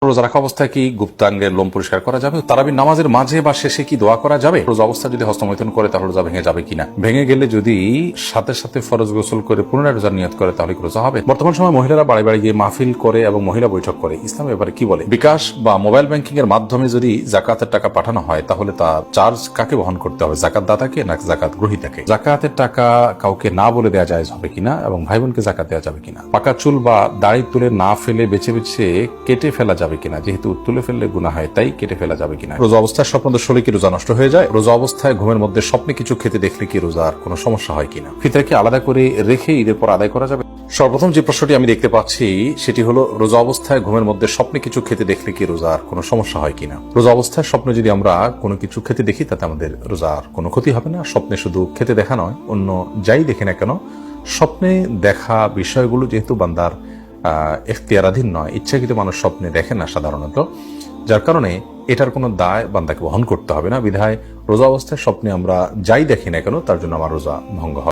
রোজা রাখা অবস্থায় কি গুপ্তাঙ্গের লোম পরিষ্কার করা যাবে? তারাবির নামাজের মাঝে বা শেষে কি দোয়া করা যাবে? রোজা অবস্থা যদি হস্তমৈথুন করে তাহলে রোজা ভেঙে যাবে কিনা? ভেঙে গেলে যদি সাথে সাথে ফরজ গোসল করে পুনরায় রোজা নিয়ত করে তাহলে কি রোজা হবে? বর্তমান সময় মহিলারা বাড়ি বাড়ি গিয়ে মাহফিল করে এবং মহিলা বৈঠক করে। ইসলাম এবারে কি বলে? বিকাশ বা মোবাইল ব্যাংকিং এর মাধ্যমে যদি জাকাতের টাকা পাঠানো হয় তাহলে তার চার্জ কাকে বহন করতে হবে? জাকাত দাতাকে না জাকাত গ্রহীতাকে? জাকাতের টাকা কাউকে না বলে দেওয়া যায় হবে কিনা এবং ভাই বোনকে জাকাত দেওয়া যাবে কিনা? পাকা চুল বা দাড়ি তুলে না ফেলে বেছে বেছে কেটে ফেলা যাবে কিনা? যেহেতু তুলে ফেললে গুনাহ হয় তাই কেটে ফেলা যাবে কিনা? রোজা অবস্থায় স্বপ্নদোষ হলে কি রোজা নষ্ট হয়ে যায়? রোজা অবস্থায় ঘুমের মধ্যে স্বপ্নে কিছু খেতে দেখলে কি রোজার কোনো সমস্যা হয় কিনা? ফিতরা কি আলাদা করে রেখে ঈদের পর আদায় করা যাবে? সর্বপ্রথম যে প্রশ্নটি আমি দেখতে পাচ্ছি সেটি হলো, রোজা অবস্থায় ঘুমের মধ্যে স্বপ্নে কিছু খেতে দেখলে কি রোজার কোনো সমস্যা হয় কিনা? রোজা অবস্থায় স্বপ্নে যদি আমরা কোনো কিছু খেতে দেখি তাতে আমাদের রোজার কোনো ক্ষতি হবে না। স্বপ্নে শুধু খেতে দেখা নয়, অন্য যাই দেখে না কেন, স্বপ্নে দেখা বিষয়গুলো যেহেতু বান্দার এখতিয়ারাধীন নয়, ইচ্ছাকৃত মানুষ স্বপ্নে দেখে না সাধারণত, যার কারণে এটার কোনো দায় বান্দাকে বহন করতে হবে না। বিধায় রোজা অবস্থায় স্বপ্নে আমরা যাই দেখি না কেন তার জন্য আমার রোজা ভঙ্গ হয়।